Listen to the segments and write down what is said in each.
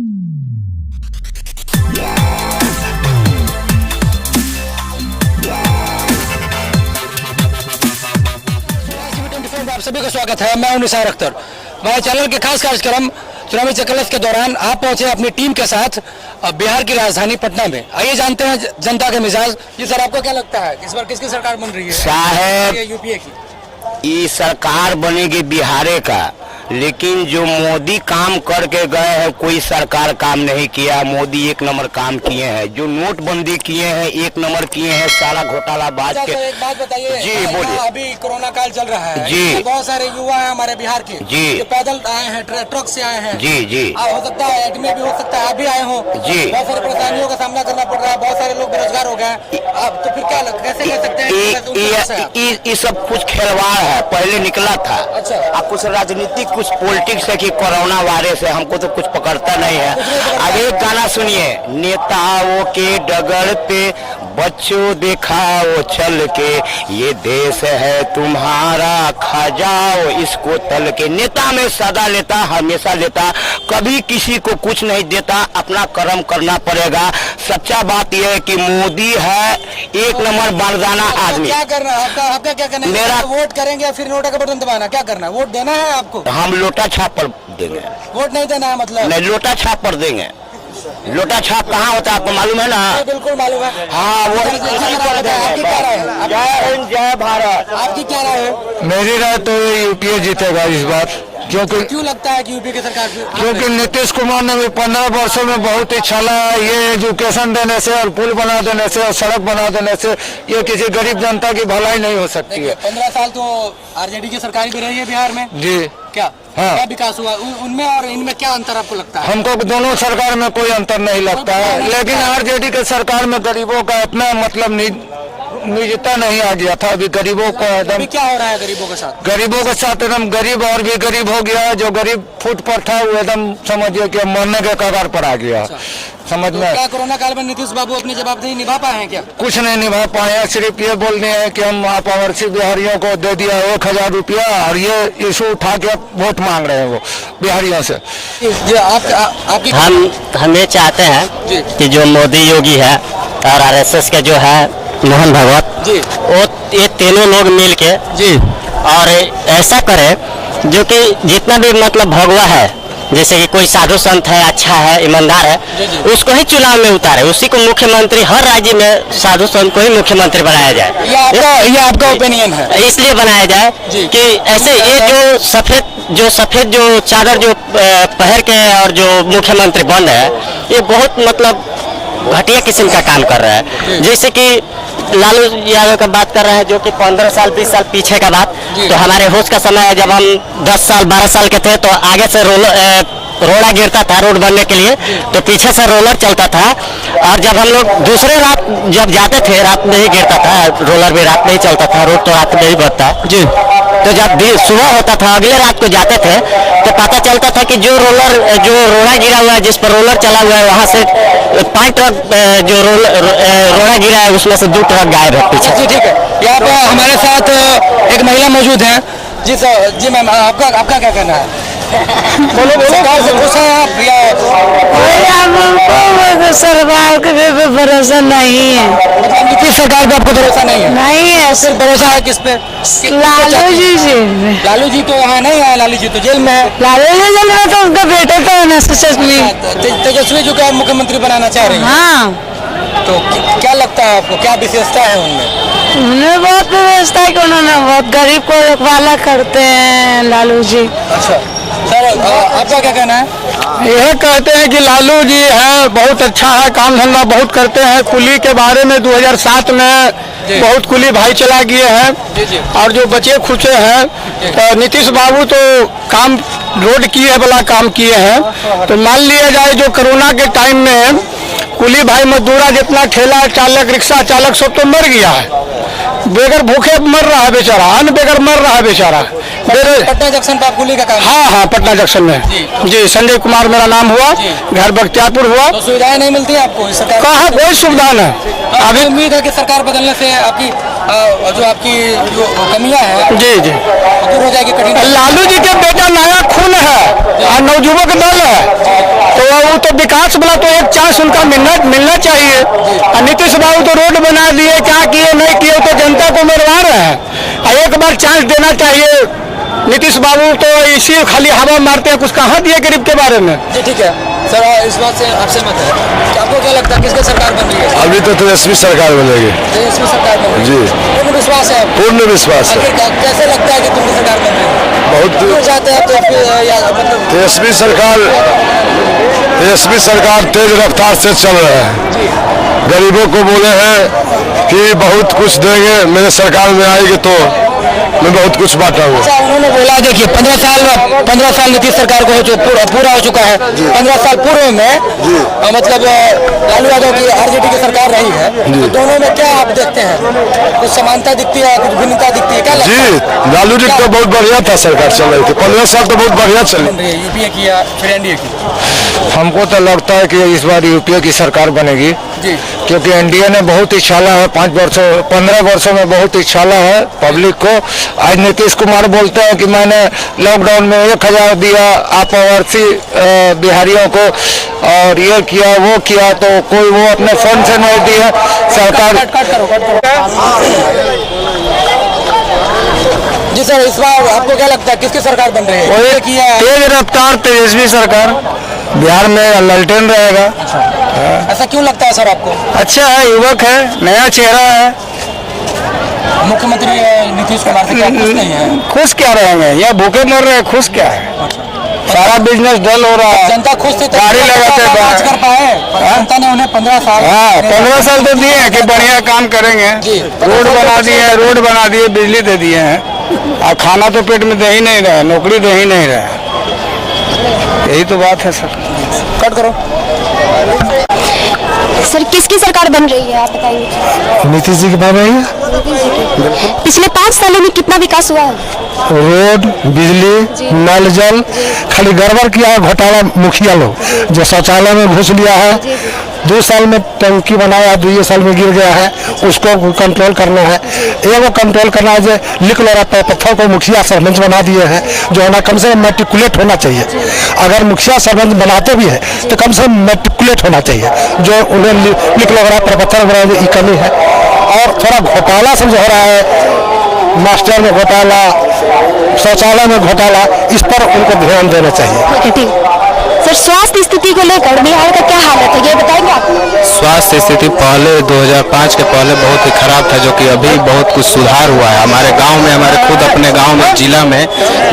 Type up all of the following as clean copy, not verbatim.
आप सभी का स्वागत है। मैं हूं निसार अख्तर। हमारे चैनल के खास कार्यक्रम चुनावी चक्करस के दौरान आप पहुंचे अपनी टीम के साथ बिहार की राजधानी पटना में। आइए जानते हैं जनता के मिजाज। जी सर, आपको क्या लगता है इस बार किसकी सरकार बन रही है? साहब, यूपीए की ये सरकार बनेगी बिहार का, लेकिन जो मोदी काम करके गए हैं कोई सरकार काम नहीं किया। मोदी एक नंबर काम किए हैं, जो नोटबंदी किए हैं एक नंबर किए हैं, सारा घोटाला बाज के। एक बात बताइए जी बोलिए। अभी कोरोना काल चल रहा है जी, बहुत सारे युवा हैं हमारे बिहार के जी, जो पैदल आए हैं, ट्रक से आए हैं। जी जी, हो सकता है एडमी भी हो सकता है, आप भी आए हो जी। बहुत सारी परेशानियों का सामना करना पड़ रहा है, बहुत सारे लोग बेरोजगार हो गए। अब तो फिर क्या कैसे कह सकते हैं ये सब कुछ खिलवाड़ है, पहले निकला था। अच्छा, अब कुछ राजनीतिक कुछ पॉलिटिक्स है कि कोरोना वायरस है, हमको तो कुछ पकड़ता नहीं है। अब एक गाना सुनिए, नेताओं के डगर पे बच्चों दिखाओ चल के, ये देश है तुम्हारा खा जाओ इसको तल के। नेता में सदा लेता, हमेशा लेता, कभी किसी को कुछ नहीं देता, अपना कर्म करना पड़ेगा। सच्चा बात यह है कि मोदी है एक नंबर मर्दाना आदमी। क्या करना है आपका क्या करना है? मेरा वोट करेंगे फिर नोटा का बटन दबाना, क्या करना है? वोट देना है आपको? हम लोटा छाप पर देंगे। वोट नहीं देना है मतलब? नहीं, लोटा छाप पर देंगे। लोटा छाप कहाँ होता है आपको मालूम है ना? बिल्कुल मालूम है। हाँ, वो आपकी क्या राय है? जय हिंद जय भारत। आपकी क्या राय है? मेरी राय तो यूपीए जीतेगा इस बार, क्योंकि क्यों लगता है कि यूपी की सरकार? क्योंकि नीतीश कुमार ने भी 15 वर्षों में बहुत ही छाला। ये एजुकेशन देने से और पुल बना देने से और सड़क बना देने से ये किसी गरीब जनता की भलाई नहीं हो सकती है। 15 साल तो आरजेडी की सरकार भी रही है बिहार में। जी क्या हाँ। क्या विकास हुआ उनमें और इनमें? क्या अंतर आपको लगता है? हमको दोनों सरकार में कोई अंतर नहीं लगता है, लेकिन आरजेडी के सरकार में गरीबों का अपना मतलब निजता नहीं आ गया था। अभी गरीबों को एकदम क्या हो रहा है गरीबों के साथ? गरीबों के साथ एकदम गरीब और भी गरीब हो गया। जो गरीब फुट पर था वो एकदम समझिए कि मरने के कगार पर आ गया। समझ में? क्या कोरोना काल में नीतीश बाबू अपनी जवाबदेही निभा पाए हैं क्या? कुछ नहीं निभा पाए, सिर्फ ये बोल दिए हैं कि हम अपावर्सी बिहारियों को दे दिया 1000 रुपया, और ये इशू उठा के वोट मांग रहे हैं वो बिहारियों से। आपकी हम ये चाहते हैं कि जो मोदी योगी है और आरएसएस के जो है मोहन भागवत जी, वो ये तीनों लोग मिल के जी और ऐसा करे जो कि जितना भी मतलब भगवा है, जैसे कि कोई साधु संत है, अच्छा है, ईमानदार है, उसको ही चुनाव में उतारे, उसी को मुख्यमंत्री, हर राज्य में साधु संत को ही मुख्यमंत्री बनाया जाए। ये आपका ओपिनियन है? इसलिए बनाया जाए कि ऐसे ये जो सफेद जो चादर जो पहन के और जो मुख्यमंत्री बन रहे हैं, ये बहुत मतलब घटिया किस्म का काम कर रहा है। जैसे कि लालू यादव का बात कर रहे हैं, जो कि 15 साल 20 साल पीछे का बात, तो हमारे होश का समय है जब हम 10 साल 12 साल के थे, तो आगे से रोड़ा गिरता था रोड बनने के लिए, तो पीछे से रोलर चलता था। और जब हम लोग दूसरे रात जब जाते थे, रात में ही गिरता था रोलर, भी रात में ही चलता था, रोड तो रात में ही बनता है जी। तो जब सुबह होता था अगले रात को जाते थे तो पता चलता था कि जो रोड़ा गिरा हुआ है, जिस पर रोलर चला हुआ है, वहाँ से 5 ट्रक जो रोड़ा गिरा है उसमें से 2 ट्रक गायब है पीछे। जी ठीक है। यहाँ पे हमारे साथ एक महिला मौजूद है। जी सर, जी मैम, आपका क्या कहना है? बोलो सरकार से खुश हैं आप या? सरकार पे भरोसा नहीं है। मतलब नीतीश सरकार पे आपको भरोसा नहीं है? नहीं है। सिर्फ भरोसा है किस पे? लालू जी से। लालू जी तो यहाँ नहीं है, लालू जी तो जेल में है। लालू जी जेल में तो उनका बेटा तो है ना तेजस्वी। तेजस्वी जो क्या मुख्यमंत्री बनाना चाह रहे हैं? हाँ। तो क्या लगता है आपको, क्या विशेषता है उनमें? उन्हें बहुत व्यवस्था है कि उन्होंने बहुत गरीब को रखवाला करते हैं लालू जी। अच्छा सर, आपका क्या कहना है? यह कहते हैं कि लालू जी है बहुत अच्छा है, काम धंधा बहुत करते हैं। कुली के बारे में 2007 में बहुत कुली भाई चला गए हैं, और जो बचे खुचे हैं, तो नीतीश बाबू तो काम रोड किए वाला काम किए हैं। तो मान लिया जाए जो कोरोना के टाइम में कुली भाई मजदूरा जितना ठेला चालक रिक्शा चालक सब तो मर गया है, बेगर भूखे मर रहा है बेचारा, अन्न बेगर मर रहा है बेचारा। पटना जंक्शन पर कुली का काम? हाँ, पटना जंक्शन में जी। संजय कुमार मेरा नाम हुआ, घर बख्तियारपुर हुआ। तो सुविधाएं नहीं मिलती आपको सरकार? कहाँ कोई सुविधा नहीं। अभी उम्मीद है कि सरकार बदलने से आपकी जो कमियां हैं जी दूर हो जाएगी। लालू जी के बेटा नया खून है और नवजुवक दल है, तो वो तो विकास बोला तो एक चांस उनका मिलना चाहिए। और नीतीश बाबू तो रोड बना दिए, क्या किए नहीं किए तो जनता को मरवा रहे हैं। और एक बार चांस देना चाहिए। नीतीश बाबू तो इसी खाली हवा मारते हैं, कुछ कहाँ दिए गरीब के बारे में। जी ठीक है सर, इस बात से आप सहमत है कि आपको क्या लगता है किसकी सरकार बन रही है? अभी तो तेजस्वी सरकार बनेगी। तेजस्वी सरकार बन रही है। जी। पूर्ण विश्वास है आपको? पूर्ण विश्वास है। आखिर कैसे लगता है कि तुमकी सरकार बन रही है? बहुत क्यों चाहते हैं तो फिर या मतलब तेजस्वी सरकार तेज रफ्तार से चल रहा है। गरीबों को बोले हैं कि बहुत कुछ देंगे, मेरे सरकार में आएगी तो मैं बहुत कुछ बांटा हूँ। अच्छा, उन्होंने बोला देखिए 15 साल नीतीश सरकार को पूरा हो चुका है। 15 साल पूर्व में मतलब लालू यादव की आरजेडी की सरकार रही है, तो दोनों में क्या आप देखते हैं? कुछ समानता दिखती है, कुछ भिन्नता दिखती है, क्या लगता है? जी, लालू जी तो बहुत बढ़िया था, सरकार चल रही थी 15 साल तो बहुत बढ़िया चली। यूपीए की या फिर एनडीए की? हमको तो लगता है कि इस बार यूपीए की सरकार बनेगी, जी। क्योंकि एनडीए ने बहुत इच्छाला है 15 वर्षों में बहुत इच्छाला है पब्लिक को। आज नीतीश कुमार बोलते हैं कि मैंने लॉकडाउन में 1000 दिया अप्रवासी बिहारियों को, और ये किया वो किया, तो कोई वो अपने फंड से नहीं दिया सरकार। जी सर, इस बार आपको क्या लगता है किसकी सरकार बन रही है? वो एक तेज रफ्तार तेजस्वी सरकार बिहार में ललटेन रहेगा। ऐसा क्यों लगता है सर आपको? अच्छा है, युवक है, नया चेहरा है। मुख्यमंत्री नीतीश कुमार से क्या खुश नहीं है? खुश क्या रहेंगे, ये भूखे मर रहे हैं, खुश क्या है। सारा बिजनेस डल हो रहा है। जनता खुश थी तो गाड़ी लगाते आज कर पाए, जनता ने उन्हें 15 साल 15 साल तो दिए हैं कि बढ़िया काम करेंगे। जी। रोड बना दिए, बिजली दे दिए हैं, और खाना तो पेट में दे ही नहीं रहे, नौकरी दे ही नहीं रहे। यही तो बात है सर। कट करो। सर किसकी सरकार बन रही है आप बताइए? नीतीश जी की बात रही है। पिछले 5 सालों में कितना विकास हुआ है? रोड, बिजली, नल जल, खाली गड़बड़ किया है घोटाला मुखिया लोग, जो शौचालय में घुस लिया है। 2 साल में टंकी बनाया, 2 साल में गिर गया है, उसको कंट्रोल करना है। एगो कंट्रोल करना है जो लिख लो रहा पत्थर को मुखिया सरपंच बना दिए हैं, जो है ना कम से कम मेट्रिकुलेट होना चाहिए। अगर मुखिया सरपंच बनाते भी है तो कम से कम मेट्रिकुलेट होना चाहिए, जो उन्हें लिख लो रहा पत्थर बना ये कमी है। और थोड़ा घोटाला सब जो हो रहा है, मास्टर में घोटाला, शौचालय में घोटाला, इस पर उनको ध्यान देना चाहिए। ठीक। सर स्वास्थ्य स्थिति को लेकर बिहार का क्या हालत है ये बताएंगे आप? स्वास्थ्य स्थिति पहले 2005 के पहले बहुत ही खराब था, जो कि अभी बहुत कुछ सुधार हुआ है। हमारे गांव में, हमारे खुद अपने गांव में, जिला में,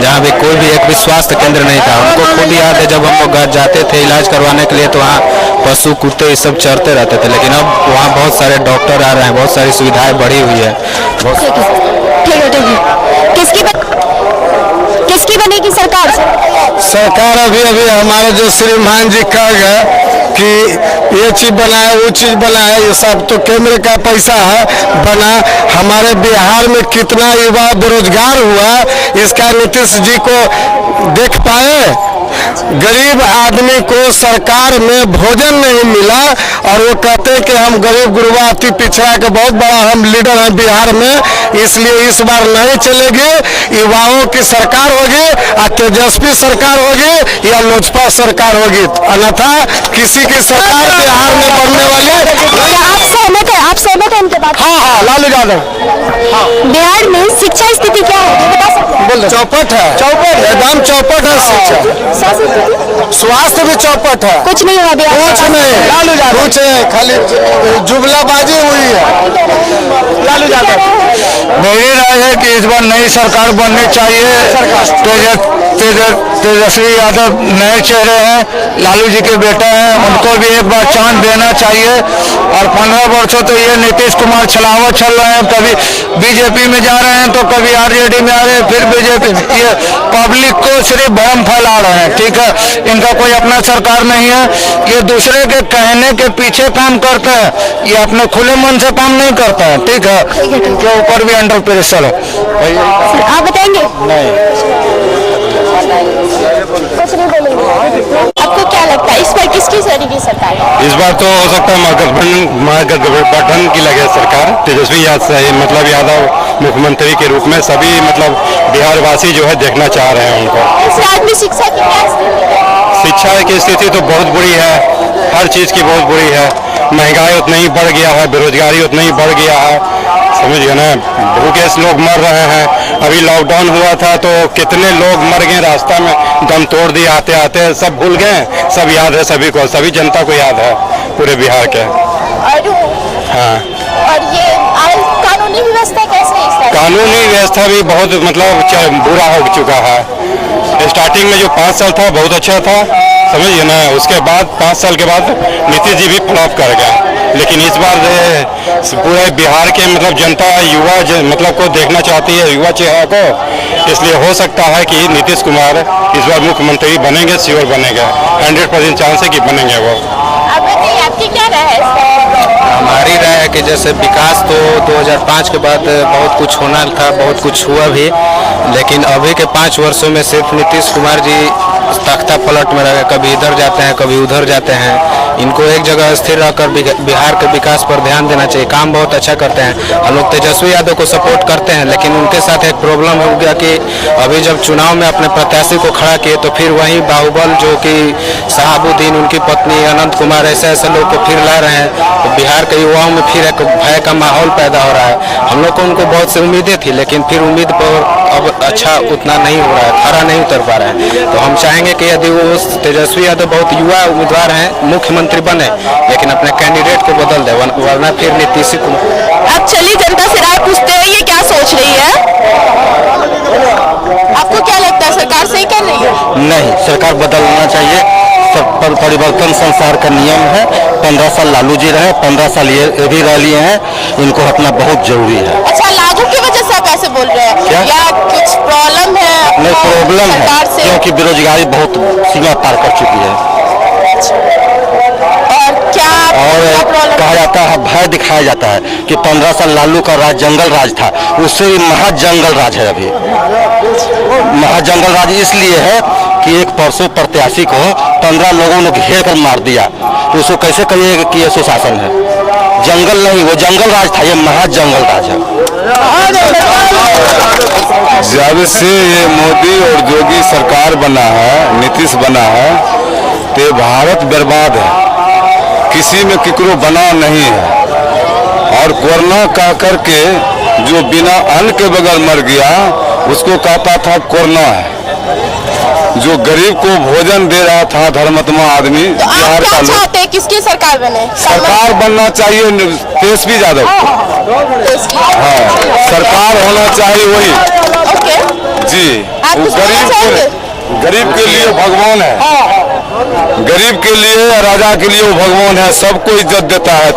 जहां भी कोई भी एक भी स्वास्थ्य केंद्र नहीं था। हमको खुद याद है जब हम लोग घर जाते थे इलाज करवाने के लिए, तो वहाँ पशु कुत्ते ये सब चरते रहते थे, लेकिन अब वहाँ बहुत सारे डॉक्टर आ रहे हैं, बहुत सारी सुविधाएं बढ़ी हुई है। ठीक है। किसकी बनेगी सरकार? सरकार अभी हमारे जो श्रीमान जी कह गए कि ये चीज बनाए वो चीज बनाए, ये सब तो केंद्र का पैसा है बना। हमारे बिहार में कितना युवा बेरोजगार हुआ, इसका नीतीश जी को देख पाए? गरीब आदमी को सरकार में भोजन नहीं मिला, और वो कहते हैं कि हम गरीब गुरबा अति पिछड़ा के बहुत बड़ा हम लीडर हैं बिहार में, इसलिए इस बार नहीं चलेगी। युवाओं की सरकार होगी, और तेजस्वी सरकार होगी या लोजपा सरकार होगी, अन्यथा किसी की सरकार बिहार में बनने वाली। आप सहमत है इनके बात? हाँ, लालू यादव। बिहार में शिक्षा स्थिति क्या है ये बता सकते हैं? चौपट है, एकदम चौपट है शिक्षा। स्वास्थ्य भी चौपट है, कुछ नहीं हुआ बिहार में। कुछ नहीं, कुछ नहीं, खाली जुगलाबाजी हुई है। लालू यादव। मेरी राय है कि इस बार नई सरकार बननी चाहिए। तेजस्वी यादव नए चेहरे हैं, लालू जी के बेटे हैं, उनको भी एक बार चांस देना चाहिए। और 15 वर्षों तो ये नीतीश कुमार छलावत चल रहे हैं, कभी बीजेपी में जा रहे हैं तो कभी आरजेडी में आ रहे हैं, फिर बीजेपी में। ये पब्लिक को सिर्फ भ्रम फैला रहे हैं, ठीक है। इनका कोई अपना सरकार नहीं है, ये दूसरे के कहने के पीछे काम करते हैं, ये अपने खुले मन से काम नहीं करते हैं, ठीक है। के ऊपर भी अंडर प्रेशर है। आप बताएंगे? आपको क्या लगता है इस बार किसकी सरेगी सरकार? इस बार तो हो सकता है महागठबंधन की लगे सरकार। तेजस्वी यादव मुख्यमंत्री के रूप में सभी बिहार वासी जो है देखना चाह रहे हैं उनको। राज्य में शिक्षा की क्या स्थिति है? शिक्षा की स्थिति तो बहुत बुरी है, हर चीज़ की बहुत बुरी है। महंगाई उतना ही बढ़ गया है, बेरोजगारी उतना ही बढ़ गया है, समझिए ना। भूखे लोग मर रहे हैं। अभी लॉकडाउन हुआ था तो कितने लोग मर गए रास्ता में, दम तोड़ दिए आते आते, सब भूल गए। सब याद है सभी को, सभी जनता को याद है पूरे बिहार के। हाँ, और ये कानूनी व्यवस्था कैसे है इस तरह? कानूनी व्यवस्था भी बहुत मतलब बुरा हो चुका है। स्टार्टिंग में जो 5 साल था बहुत अच्छा था, समझिए ना। उसके बाद 5 साल के बाद नीतीश जी भी फ्लॉप कर गए। लेकिन इस बार पूरे बिहार के मतलब जनता युवा मतलब को देखना चाहती है, युवा चेहरा को। इसलिए हो सकता है कि नीतीश कुमार इस बार मुख्यमंत्री बनेंगे, श्योर बनेंगे, 100% चांस है कि बनेंगे वो। अब बताइए आपकी क्या राय है इस पर? हमारी राय है कि जैसे विकास तो 2005 के बाद बहुत कुछ होना था, बहुत कुछ हुआ भी, लेकिन अभी के 5 वर्षों में सिर्फ नीतीश कुमार जी तख्ता पलट में रहे, कभी इधर जाते हैं कभी उधर जाते हैं। इनको एक जगह स्थिर रहकर बिहार के विकास पर ध्यान देना चाहिए। काम बहुत अच्छा करते हैं, हम लोग तेजस्वी यादव को सपोर्ट करते हैं, लेकिन उनके साथ एक प्रॉब्लम हो गया कि अभी जब चुनाव में अपने प्रत्याशी को खड़ा किए तो फिर वहीं बाहुबल जो कि शहाबुद्दीन, उनकी पत्नी अनंत कुमार, ऐसे लोग को फिर ला रहे हैं। तो बिहार के युवाओं में फिर एक भय का माहौल पैदा हो रहा है। हम लोग को उनको बहुत सी उम्मीदें थी, लेकिन फिर उम्मीद पर अब अच्छा उतना नहीं हो रहा है, खरा नहीं उतर पा रहा है। तो हम चाहेंगे कि यदि वो तेजस्वी यादव बहुत युवा उम्मीदवार हैं, मुख्यमंत्री बने, लेकिन अपने कैंडिडेट को बदल दे, वरना फिर नीतीश कुमार। अब चलिए जनता से राय पूछते हैं, ये क्या सोच रही है? आपको क्या लगता है, सरकार सही कर रही है? नहीं, सरकार बदलना चाहिए। सब पर परिवर्तन संसार का नियम है। 15 साल लालू जी रहे, 15 साल ये भी रह लिए हैं, इनको हटना बहुत जरूरी है। अच्छा, लागू की वजह से आप ऐसे बोल रहे हैं क्या? या कुछ प्रॉब्लम है? नहीं, प्रॉब्लम है सरकार से? क्योंकि बेरोजगारी बहुत सीमा पार कर चुकी है। और क्या और कहा जाता है, भय दिखाया जाता है कि 15 साल लालू का राज जंगल राज था, उससे भी महाजंगल राज है अभी। महाजंगल राज इसलिए है कि एक परसों प्रत्याशी को 15 लोगों ने घेर कर मार दिया, तो उसको कैसे कहिएगा कि ये सुशासन है? जंगल नहीं, वो जंगल राज था, ये महाजंगल राज है। जब से ये मोदी और योगी सरकार बना है, नीतीश बना है, तो भारत बर्बाद है, किसी में किकरो बना नहीं है। और कोरोना का करके जो बिना अन्न के बगैर मर गया, उसको कहता था कोरोना है। जो गरीब को भोजन दे रहा था धर्मात्मा आदमी, तो आप बिहार क्या का लोग। चाहते हैं, किसकी सरकार बने? सरकार बनना चाहिए तेजस्वी यादव। हाँ, सरकार होना चाहिए वही। ओके, जी, आप वो कुछ कहना चाहेंगे? गरीब के लिए भगवान है। गरीब के लिए, राजा के लिए वो भगवान है, सबको इज्जत देता है।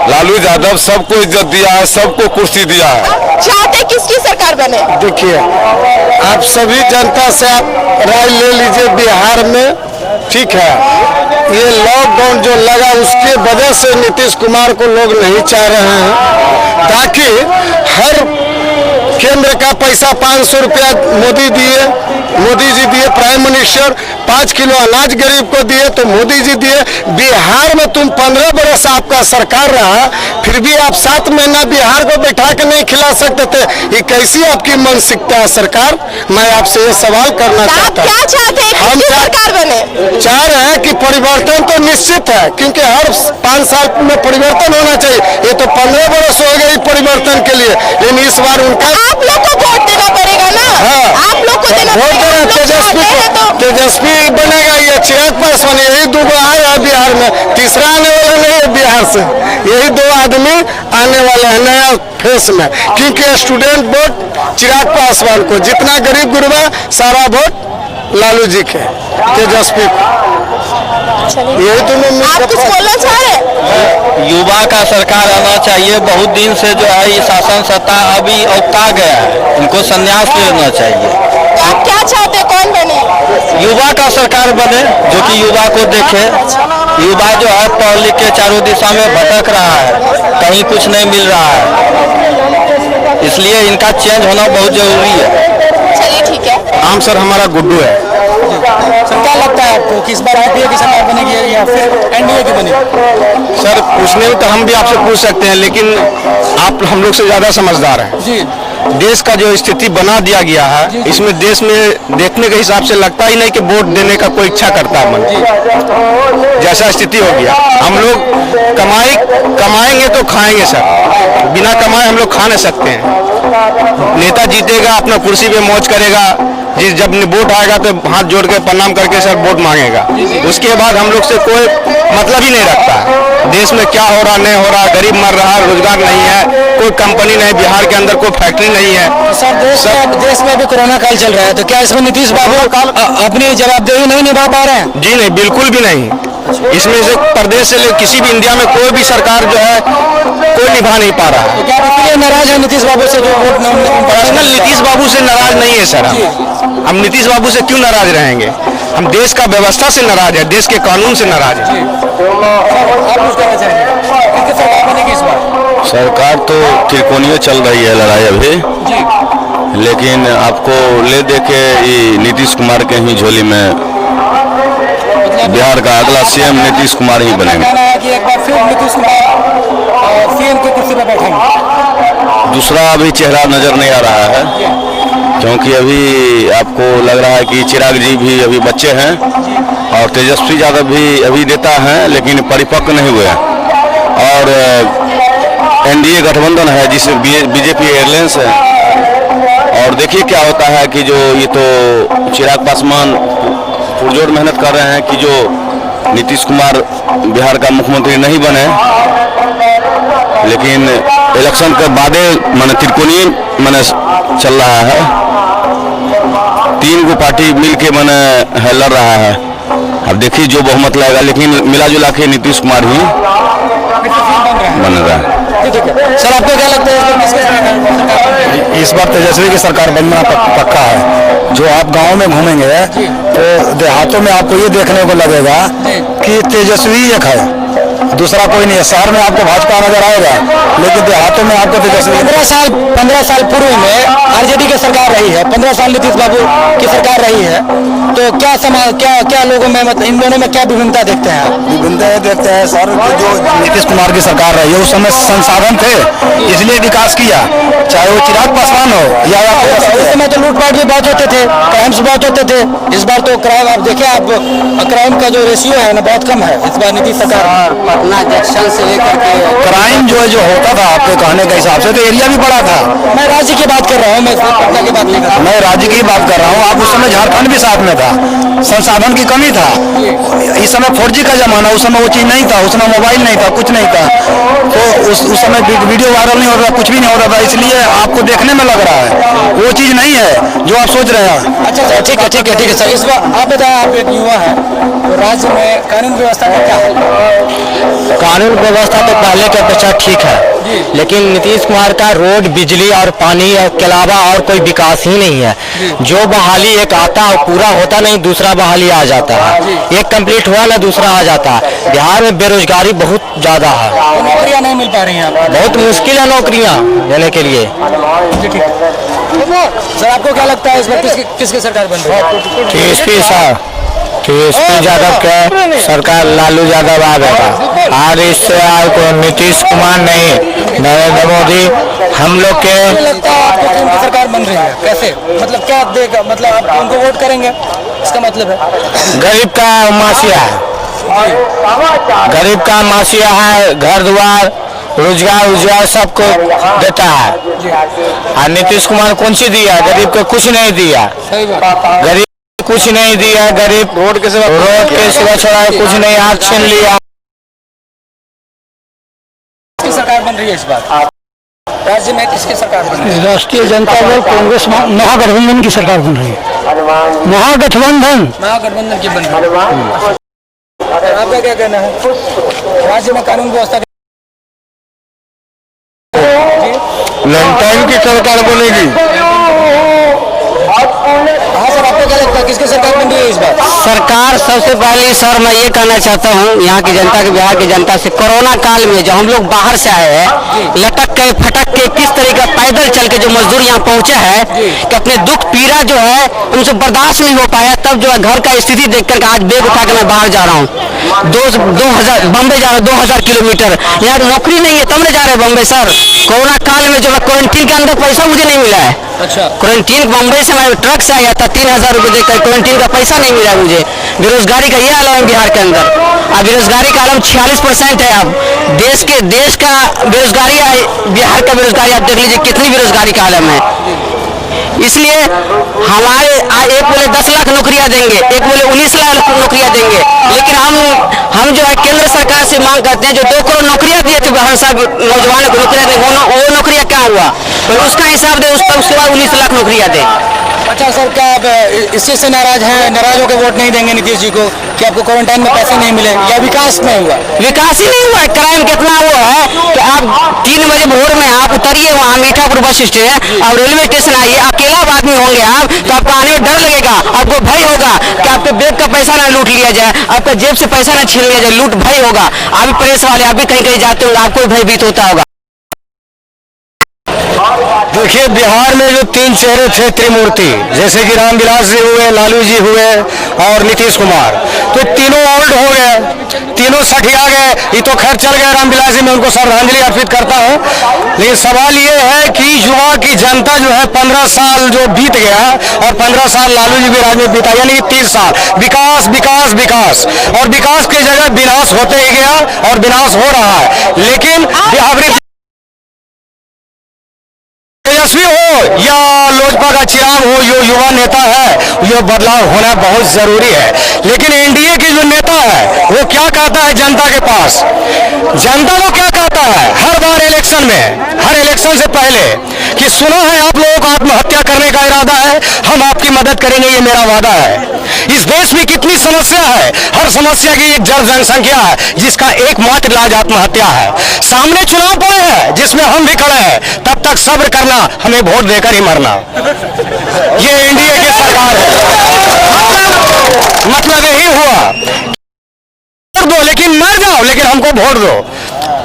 लालू यादव सबको इज्जत दिया है, सबको कुर्सी दिया है। चाहते किसकी सरकार बने? देखिए, आप सभी जनता से आप राय ले लीजिए बिहार में, ठीक है। ये लॉकडाउन जो लगा उसके वजह से नीतीश कुमार को लोग नहीं चाह रहे हैं, ताकि हर केंद्र का पैसा 500 रुपया मोदी जी दिए, प्राइम मिनिस्टर 5 किलो अनाज गरीब को दिए तो मोदी जी दिए। बिहार में तुम 15 बरस आपका सरकार रहा, फिर भी आप 7 महीना बिहार को बैठा के नहीं खिला सकते थे। ये कैसी आपकी मानसिकता है सरकार? मैं आपसे ये सवाल करना आप चाहता क्या हूँ। चाहते हैं, हम किसकी सरकार बने? चाह रहे हैं कि परिवर्तन तो निश्चित है, क्योंकि हर 5 साल में परिवर्तन होना चाहिए। ये तो 15 बरस हो गए परिवर्तन के लिए, लेकिन इस बार उनका आप लोग को वोट देना पड़ेगा ना। हाँ। आप लोग को देना वोट पड़ेगा। देना, आप लोग चाहते हैं तो तेजस्वी बनेगा, ये चिराग पासवान, यही 2 आया है बिहार में, तीसरा आने वाला नहीं है बिहार से। यही 2 आदमी आने वाले हैं नया फेस में, क्योंकि स्टूडेंट वोट चिराग पासवान को, जितना गरीब गुरबा सारा वोट लालू जी के, तेजस्वी को। यही तो मैं आप कुछ बोलना चाह रहे हैं? युवा का सरकार आना चाहिए। बहुत दिन से जो है ये शासन सत्ता अभी उकता गया है, इनको संन्यास लेना चाहिए। तो आप क्या चाहते हैं, कौन बने? युवा का सरकार बने जो कि युवा को देखे। युवा जो है पढ़ लिख के चारों दिशा में भटक रहा है, कहीं कुछ नहीं मिल रहा है, इसलिए इनका चेंज होना बहुत जरूरी है। चलिए ठीक है। नाम सर हमारा गुड्डू है। सर क्या लगता है आपको कि इस बार यूपीए की सरकार बनेगी या फिर एनडीए की बनेगी? सर पूछने में तो हम भी आपसे पूछ सकते हैं, लेकिन आप हम लोग से ज्यादा समझदार हैं। जी, देश का जो स्थिति बना दिया गया है, इसमें देश में देखने के हिसाब से लगता ही नहीं कि वोट देने का कोई इच्छा करता है मन। जैसा स्थिति हो गया, हम लोग कमाएंगे तो खाएंगे सर, बिना कमाए हम लोग खा नहीं सकते हैं। नेता जीतेगा, अपना कुर्सी पे मौज करेगा, जब वोट आएगा तो हाथ जोड़ के प्रणाम करके सर वोट मांगेगा, उसके बाद हम लोग से कोई मतलब ही नहीं रखता। देश में क्या हो रहा नहीं हो रहा, गरीब मर रहा, रोजगार नहीं है, कोई कंपनी नहीं, बिहार के अंदर कोई फैक्ट्री नहीं है। सर देश में अभी कोरोना काल चल रहा है, तो क्या इसमें नीतीश बाबू अपनी जवाबदेही नहीं निभा पा रहे हैं? जी नहीं, बिल्कुल भी नहीं। इसमें से प्रदेश से किसी भी इंडिया में कोई भी सरकार जो है कोई निभा नहीं पा रहा है। क्या इसलिए नाराज है नीतीश बाबू से जो वोट पर्सनल नीतीश बाबू से नाराज नहीं है सर, हम नीतीश बाबू से क्यों नाराज रहेंगे? हम देश का व्यवस्था से नाराज है, देश के कानून से नाराज है। सरकार तो त्रिकोणीय चल रही है लड़ाई अभी, लेकिन आपको ले दे के ये नीतीश कुमार के ही झोली में बिहार का अगला सीएम नीतीश कुमार ही बनेंगे। कि एक बार फिर नीतीश कुमार सीएम की कुर्सी पर बैठेंगे। दूसरा अभी चेहरा नजर नहीं आ रहा है, क्योंकि अभी आपको लग रहा है कि चिराग जी भी अभी बच्चे हैं और तेजस्वी यादव भी अभी नेता हैं, लेकिन परिपक्व नहीं हुए हैं। और एनडीए गठबंधन है जिसमें बीजेपी एयरलाइंस है, और देखिए क्या होता है कि जो ये तो चिराग पासवान पुरजोर मेहनत कर रहे हैं कि जो नीतीश कुमार बिहार का मुख्यमंत्री नहीं बने, लेकिन इलेक्शन के बाद माने त्रिकोणीय माने चल रहा है, 3 गो पार्टी मिलके माने लड़ रहा है। अब देखिए जो बहुमत लाएगा, लेकिन मिला जुला के नीतीश कुमार ही बन रहा है। सर आपको क्या लगता है इस बार तेजस्वी की सरकार बनना पक्का है। जो आप गांव में घूमेंगे तो देहातों में आपको ये देखने को लगेगा कि तेजस्वी एक है, दूसरा कोई नहीं है। शहर में आपको भाजपा नजर आएगा, लेकिन देहातों में आपको तेजस्वी। 15 साल पूर्व में आरजेडी की सरकार रही है, 15 साल नीतीश बाबू की सरकार रही है, तो क्या लोगों में मतलब इन दोनों में क्या विभिन्नता देखते हैं? विभिन्नता देखते हैं सर, जो नीतीश कुमार की सरकार रही है उस समय संसाधन थे, इसलिए विकास किया, चाहे वो चिराग पासवान हो या उस समय तो लूटपाट भी बहुत होते थे, क्राइम्स बहुत होते थे। इस बार तो क्राइम आप देखिए, आप क्राइम का जो रेशियो है ना बहुत कम है इस बार नीतीश सरकार। पटना जंक्शन से लेकर के क्राइम जो होता था आपके कहने के हिसाब से, तो एरिया भी बड़ा था। मैं राज्य की बात कर रहा हूँ, मैं पटना की बात नहीं कर रहा हूँ। मैं राज्य की बात कर रहा हूँ। आप उस समय झारखंड भी साथ में था, संसाधन की कमी था। इस समय 4G का जमाना, उस समय वो चीज नहीं था, उस समय मोबाइल नहीं था, कुछ नहीं था, तो उस समय वीडियो वायरल नहीं होता, कुछ भी नहीं होता था, इसलिए आपको देखने में लग रहा है वो चीज नहीं है जो आप सोच रहे हैं। अच्छा ठीक है सर। इस बार आप बताएं, आप एक युवा है, तो राज्य में कानून व्यवस्था का क्या है? कानून व्यवस्था तो पहले की अपेक्षा ठीक है, लेकिन नीतीश कुमार का रोड, बिजली और पानी के अलावा और कोई विकास ही नहीं है। जो बहाली एक आता है पूरा होता नहीं, दूसरा बहाली आ जाता है, एक कंप्लीट हुआ ना दूसरा आ जाता है। बिहार में बेरोजगारी बहुत ज्यादा है, नौकरियां नहीं मिल पा रही हैं आपको? बहुत मुश्किल है नौकरियां देने के लिए। सर आपको क्या लगता है इस बार किसकी सरकार बन रही है? टीएसपी यादव के सरकार, लालू यादव आ गया, और इससे आपको नीतीश कुमार नहीं, नरेंद्र मोदी हम लोग के। लगता है आपको कि उनकी सरकार बन रही है? कैसे मतलब क्या देगा, मतलब आप उनको वोट करेंगे, इसका मतलब है गरीब का मासिया है, गरीब का मासिया है, घर द्वार रोजगार सबको देता है। और नीतीश कुमार कौन सी दिया? गरीब को कुछ नहीं दिया, गरीब कुछ नहीं दिया, गरीब रोड के सिवा छोड़ा कुछ नहीं, हाथ छीन लिया। किसकी सरकार बन रही है इस बार राज्य में? किसकी सरकार बन रही है? राष्ट्रीय जनता दल कांग्रेस महागठबंधन की सरकार बन रही है। महागठबंधन की बन रही है। आपका क्या कहना है राज्य में कानून व्यवस्था? लॉन्ग टाइम की सरकार बनेगी। हाँ सर, आपको क्या लगता है किसकी की सरकार बन रही है इस बार? सरकार सबसे पहले सर मैं ये कहना चाहता हूँ यहाँ की जनता के, बिहार की जनता से, कोरोना काल में जो हम लोग बाहर से आए हैं, लटक के फटक के किस तरीके पैदल चल के जो मजदूर यहाँ पहुँचे हैं कि अपने दुख पीड़ा जो है उनसे बर्दाश्त नहीं हो पाया, तब जो है घर का स्थिति देख कर आज बैग उठा के मैं बाहर जा रहा हूँ। 2000 बम्बई जा रहा हूँ, 2000 किलोमीटर, यहाँ नौकरी नहीं है तब नहीं जा रहे बम्बई सर। कोरोना काल में जो है क्वारंटीन के अंदर पैसा मुझे नहीं मिला है। अच्छा, क्वारंटीन बम्बई से मैं ट्रक से आया था, 3000 रुपये देकर क्वारंटीन का पैसा नहीं मिला मुझे। बेरोजगारी का ये आलम है बिहार के अंदर। अब बेरोजगारी का आलम 46% है। अब देश का बेरोजगारी, बिहार का बेरोजगारी आप देख लीजिए कितनी बेरोजगारी का आलम है। इसलिए हमारे एक बोले 10 लाख नौकरियां देंगे, एक बोले 19 लाख नौकरियां देंगे, लेकिन हम जो है केंद्र सरकार से मांग करते हैं जो 2 करोड़ नौकरियां दिए थे बिहार साहब नौजवानों को नौकरियां दें, वो नौकरियां क्या हुआ, तो उसका हिसाब दे, उसके बाद 19 लाख नौकरियां दे। अच्छा सर, क्या आप इस चीज से नाराज हैं? नाराज होकर वोट नहीं देंगे नीतीश जी को कि आपको क्वारंटाइन में पैसे नहीं मिले, या विकास नहीं हुआ? विकास ही नहीं हुआ है। क्राइम कितना हुआ है कि आप 3 बजे भोर में आप उतरिए वहाँ मीठापुर बस स्टैंड और रेलवे स्टेशन आइए, अकेला आदमी होंगे आप तो आपको आने में डर लगेगा, आपको भय होगा कि आपके बैग का पैसा ना लूट लिया जाए, आपका जेब से पैसा ना छीन लिया जाए, लूट भय होगा। आप भी प्रेस वाले, आप भी कहीं कहीं जाते होंगे, आपको भयभीत होता होगा। देखिए, बिहार में जो 3 चेहरे थे त्रिमूर्ति, जैसे कि रामविलास जी हुए, लालू जी हुए और नीतीश कुमार, तो तीनों ओल्ड हो गए, तीनों सठिया गए। ये तो खैर चल गए रामविलास जी, मैं उनको श्रद्धांजलि अर्पित करता हूँ। लेकिन सवाल ये है कि युवा की जनता जो है 15 साल जो बीत गया और 15 साल लालू जी भी राज में बीता, यानी कि 30 साल विकास विकास विकास, और विकास की जगह विनाश होते ही गया और विनाश हो रहा है। लेकिन तेजस्वी हो या लोजपा का चिराग हो, जो युवा नेता है, ये बदलाव होना बहुत जरूरी है। लेकिन एनडीए की जो नेता है वो क्या कहता है जनता के पास? जनता को क्या कहता है हर बार इलेक्शन में, हर इलेक्शन से पहले, कि सुना है आप लोगों को आत्महत्या करने का इरादा है, हम आपकी मदद करेंगे, ये मेरा वादा है। इस देश में कितनी समस्या है, हर समस्या की एक जड़ जनसंख्या है जिसका एकमात्र इलाज आत्महत्या है। सामने चुनाव पड़े हैं जिसमें हम भी खड़े हैं, तब तक सब्र करना, हमें वोट देकर ही मरना। ये एनडीए की सरकार है। मतलब यही हुआ, वोट दो लेकिन मर जाओ, लेकिन हमको वोट दो।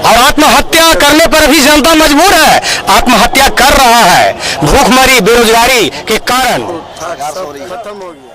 और आत्महत्या करने पर भी जनता मजबूर है, आत्महत्या कर रहा है, भूखमरी बेरोजगारी के कारण। खत्म हो गया।